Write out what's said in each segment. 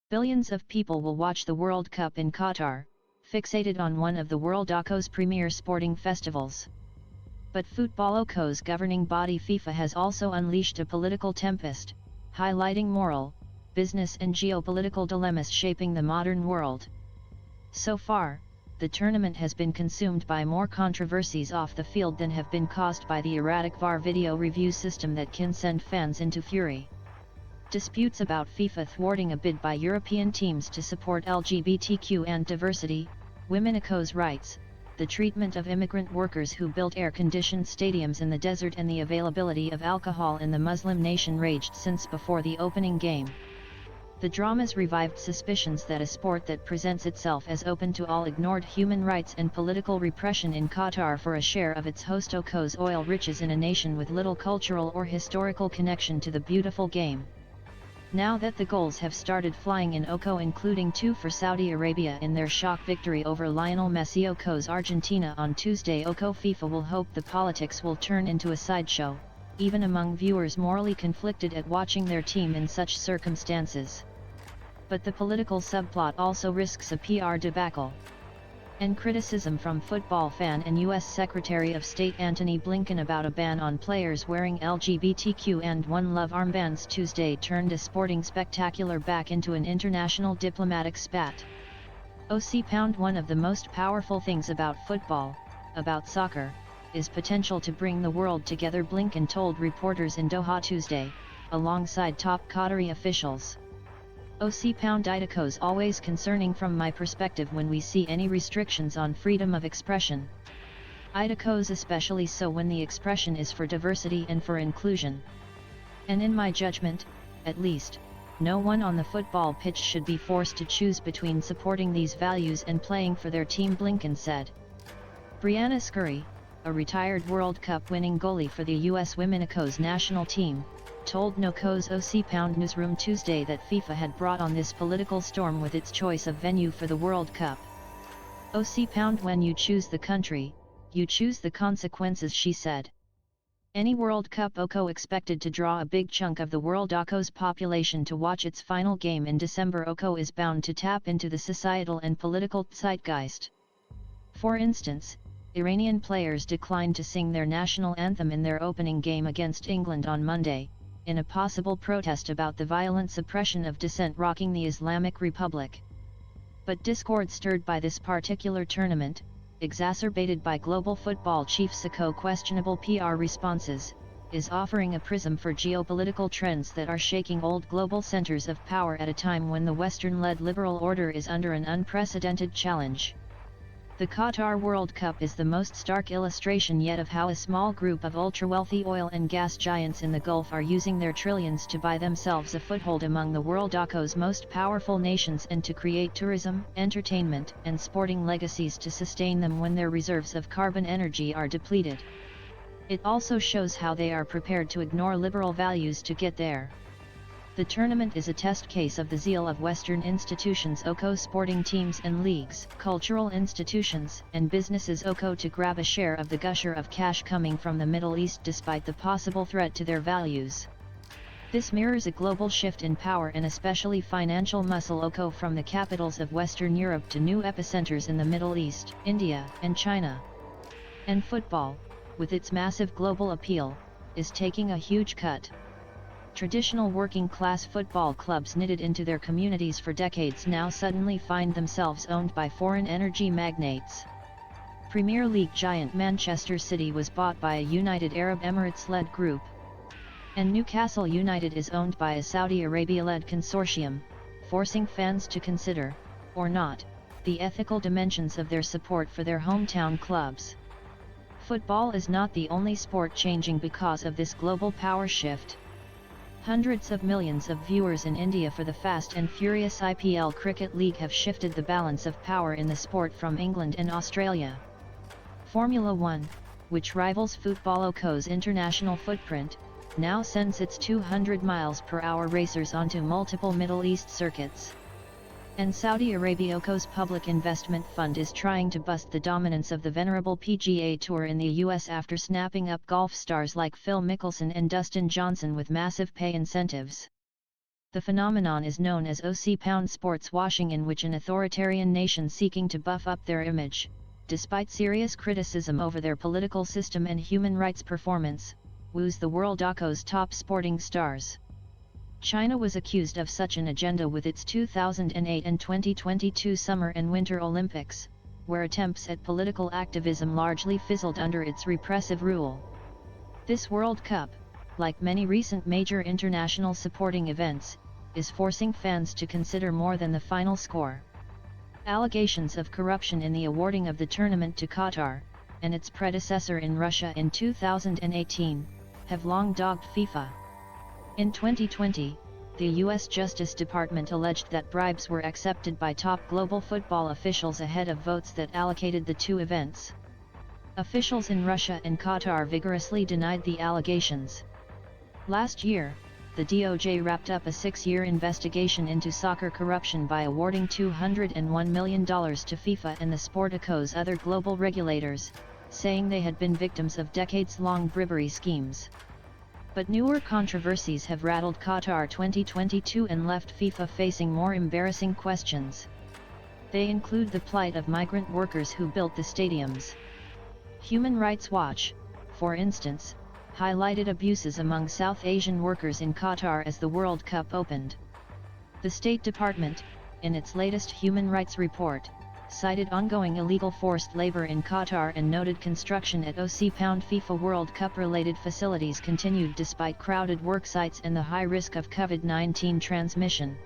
Billions of people will watch the World Cup in Qatar, fixated on one of the world's premier sporting festivals. But Football's governing body FIFA has also unleashed a political tempest, highlighting moral, business and geopolitical dilemmas shaping the modern world. So far, the tournament has been consumed by more controversies off the field than have been caused by the erratic VAR video review system that can send fans into fury. Disputes about FIFA thwarting a bid by European teams to support LGBTQ and diversity, women's rights, the treatment of immigrant workers who built air-conditioned stadiums in the desert and the availability of alcohol in the Muslim nation raged since before the opening game. The dramas revived suspicions that a sport that presents itself as open to all ignored human rights and political repression in Qatar for a share of its host's oil riches in a nation with little cultural or historical connection to the beautiful game. Now that the goals have started flying in Oko, including 2 for Saudi Arabia in their shock victory over Lionel Messi's Argentina on Tuesday, FIFA will hope the politics will turn into a sideshow, even among viewers morally conflicted at watching their team in such circumstances. But the political subplot also risks a PR debacle. And criticism from football fan and U.S. Secretary of State Antony Blinken about a ban on players wearing LGBTQ and One Love armbands Tuesday turned a sporting spectacular back into an international diplomatic spat. One of the most powerful things about football, about soccer, is potential to bring the world together, Blinken told reporters in Doha Tuesday, alongside top Qatari officials. It's always concerning from my perspective when we see any restrictions on freedom of expression. Especially so when the expression is for diversity and for inclusion. And in my judgment, at least, no one on the football pitch should be forced to choose between supporting these values and playing for their team, Blinken said. Brianna Scurry, a retired World Cup winning goalie for the U.S. women's national team, told NOCO's Newsroom Tuesday that FIFA had brought on this political storm with its choice of venue for the World Cup. When you choose the country, you choose the consequences, she said. Any World Cup expected to draw a big chunk of the world's population to watch its final game in December. Is bound to tap into the societal and political zeitgeist. For instance, Iranian players declined to sing their national anthem in their opening game against England on Monday, in a possible protest about the violent suppression of dissent rocking the Islamic Republic. But discord stirred by this particular tournament, exacerbated by global football chief Zico's questionable PR responses, is offering a prism for geopolitical trends that are shaking old global centers of power at a time when the Western-led liberal order is under an unprecedented challenge. The Qatar World Cup is the most stark illustration yet of how a small group of ultra-wealthy oil and gas giants in the Gulf are using their trillions to buy themselves a foothold among the world's most powerful nations and to create tourism, entertainment, and sporting legacies to sustain them when their reserves of carbon energy are depleted. It also shows how they are prepared to ignore liberal values to get there. The tournament is a test case of the zeal of Western institutions, sporting teams and leagues, cultural institutions, and businesses to grab a share of the gusher of cash coming from the Middle East despite the possible threat to their values. This mirrors a global shift in power and especially financial muscle from the capitals of Western Europe to new epicenters in the Middle East, India, and China. And football, with its massive global appeal, is taking a huge cut. Traditional working-class football clubs knitted into their communities for decades now suddenly find themselves owned by foreign energy magnates. Premier League giant Manchester City was bought by a United Arab Emirates-led group. And Newcastle United is owned by a Saudi Arabia-led consortium, forcing fans to consider, or not, the ethical dimensions of their support for their hometown clubs. Football is not the only sport changing because of this global power shift. Hundreds of millions of viewers in India for the fast and furious IPL Cricket League have shifted the balance of power in the sport from England and Australia. Formula One, which rivals Football's international footprint, now sends its 200 miles per hour racers onto multiple Middle East circuits. And Saudi Arabia's public investment fund is trying to bust the dominance of the venerable PGA Tour in the US after snapping up golf stars like Phil Mickelson and Dustin Johnson with massive pay incentives. The phenomenon is known as OC sports washing, in which an authoritarian nation seeking to buff up their image, despite serious criticism over their political system and human rights performance, woos the world OC's top sporting stars. China was accused of such an agenda with its 2008 and 2022 Summer and Winter Olympics, where attempts at political activism largely fizzled under its repressive rule. This World Cup, like many recent major international sporting events, is forcing fans to consider more than the final score. Allegations of corruption in the awarding of the tournament to Qatar, and its predecessor in Russia in 2018, have long dogged FIFA. In 2020, the U.S. Justice Department alleged that bribes were accepted by top global football officials ahead of votes that allocated the two events. Officials in Russia and Qatar vigorously denied the allegations. Last year, the DOJ wrapped up a 6-year investigation into soccer corruption by awarding $201 million to FIFA and the Sportico's other global regulators, saying they had been victims of decades-long bribery schemes. But newer controversies have rattled Qatar 2022 and left FIFA facing more embarrassing questions. They include the plight of migrant workers who built the stadiums. Human Rights Watch, for instance, highlighted abuses among South Asian workers in Qatar as the World Cup opened. The State Department, in its latest human rights report, cited ongoing illegal forced labor in Qatar and noted construction at OC FIFA World Cup-related facilities continued despite crowded work sites and the high risk of COVID-19 transmission.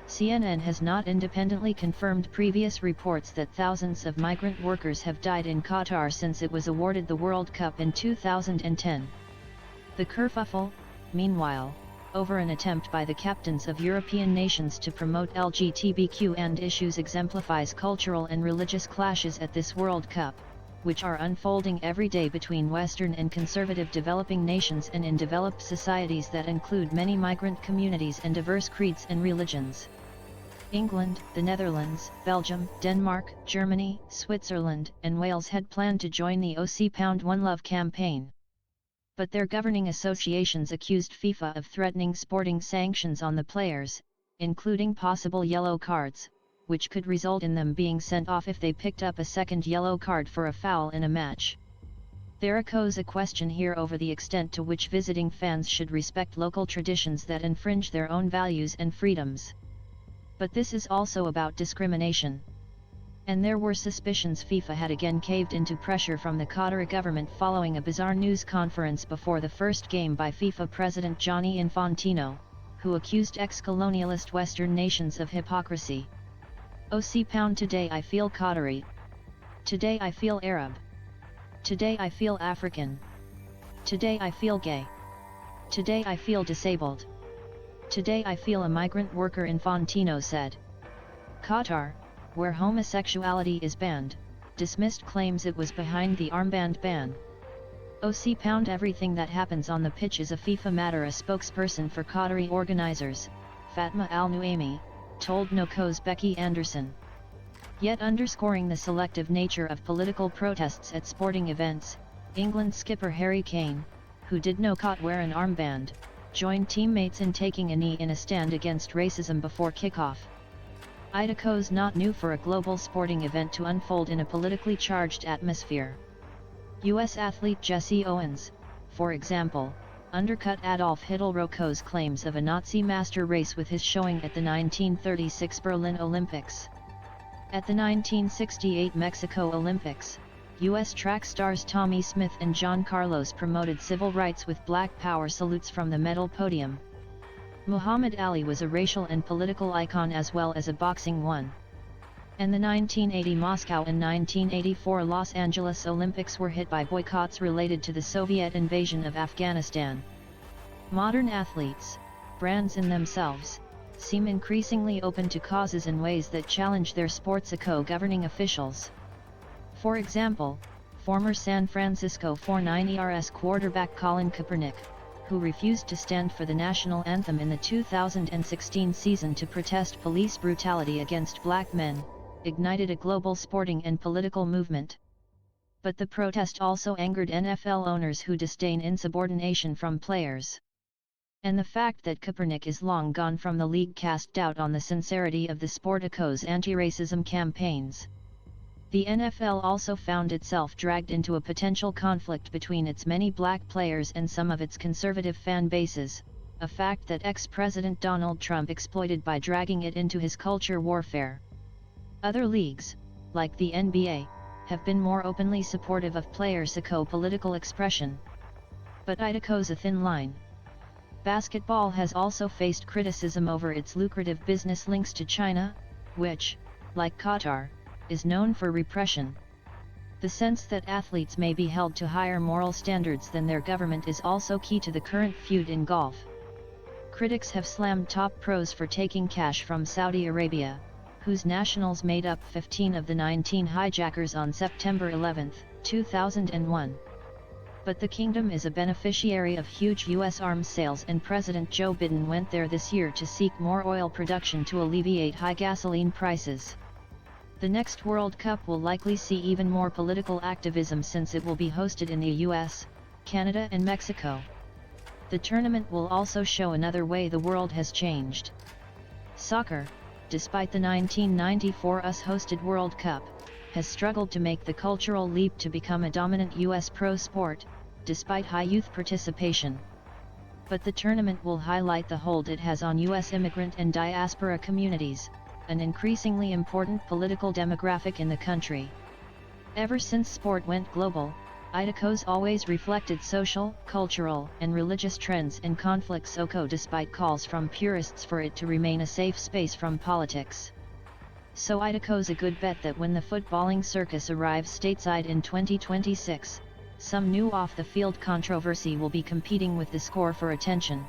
CNN has not independently confirmed previous reports that thousands of migrant workers have died in Qatar since it was awarded the World Cup in 2010. The kerfuffle, meanwhile, over an attempt by the captains of European nations to promote LGBTQ and issues exemplifies cultural and religious clashes at this World Cup, which are unfolding every day between Western and conservative developing nations and in developed societies that include many migrant communities and diverse creeds and religions. England, the Netherlands, Belgium, Denmark, Germany, Switzerland, and Wales had planned to join the OC One Love campaign. But their governing associations accused FIFA of threatening sporting sanctions on the players, including possible yellow cards, which could result in them being sent off if they picked up a second yellow card for a foul in a match. There echoes a question here over the extent to which visiting fans should respect local traditions that infringe their own values and freedoms. But this is also about discrimination. And there were suspicions FIFA had again caved into pressure from the Qatar government following a bizarre news conference before the first game by FIFA President Gianni Infantino, who accused ex-colonialist Western nations of hypocrisy. OC today I feel Qatari. Today I feel Arab. Today I feel African. Today I feel gay. Today I feel disabled. Today I feel a migrant worker, Infantino said. Qatar, where homosexuality is banned, dismissed claims it was behind the armband ban. OC everything that happens on the pitch is a FIFA matter. A spokesperson for Qatari organizers, Fatma Al-Nuaimi, told NOCO's Becky Anderson. Yet underscoring the selective nature of political protests at sporting events, England skipper Harry Kane, who did not wear an armband, joined teammates in taking a knee in a stand against racism before kickoff. Idaho's not new for a global sporting event to unfold in a politically charged atmosphere. U.S. athlete Jesse Owens, for example, undercut Adolf Hitler's claims of a Nazi master race with his showing at the 1936 Berlin Olympics. At the 1968 Mexico Olympics, U.S. track stars Tommy Smith and John Carlos promoted civil rights with Black Power salutes from the medal podium. Muhammad Ali was a racial and political icon as well as a boxing one. And the 1980 Moscow and 1984 Los Angeles Olympics were hit by boycotts related to the Soviet invasion of Afghanistan. Modern athletes, brands in themselves, seem increasingly open to causes in ways that challenge their sports governing officials. For example, former San Francisco 49ers quarterback Colin Kaepernick, who refused to stand for the national anthem in the 2016 season to protest police brutality against black men, ignited a global sporting and political movement. But the protest also angered NFL owners who disdain insubordination from players. And the fact that Kaepernick is long gone from the league cast doubt on the sincerity of the Sportico's anti-racism campaigns. The NFL also found itself dragged into a potential conflict between its many black players and some of its conservative fan bases, a fact that ex-President Donald Trump exploited by dragging it into his culture warfare. Other leagues, like the NBA, have been more openly supportive of players' political expression. But it toes a thin line. Basketball has also faced criticism over its lucrative business links to China, which, like Qatar, is known for repression. The sense that athletes may be held to higher moral standards than their government is also key to the current feud in golf. Critics have slammed top pros for taking cash from Saudi Arabia, whose nationals made up 15 of the 19 hijackers on September 11, 2001. But the kingdom is a beneficiary of huge U.S. arms sales, and President Joe Biden went there this year to seek more oil production to alleviate high gasoline prices. The next World Cup will likely see even more political activism since it will be hosted in the US, Canada and Mexico. The tournament will also show another way the world has changed. Soccer, despite the 1994 US-hosted World Cup, has struggled to make the cultural leap to become a dominant US pro sport, despite high youth participation. But the tournament will highlight the hold it has on US immigrant and diaspora communities, an increasingly important political demographic in the country. Ever since sport went global, IDCO's always reflected social, cultural, and religious trends and conflicts despite calls from purists for it to remain a safe space from politics. So IDCO's a good bet that when the footballing circus arrives stateside in 2026, some new off-the-field controversy will be competing with the score for attention.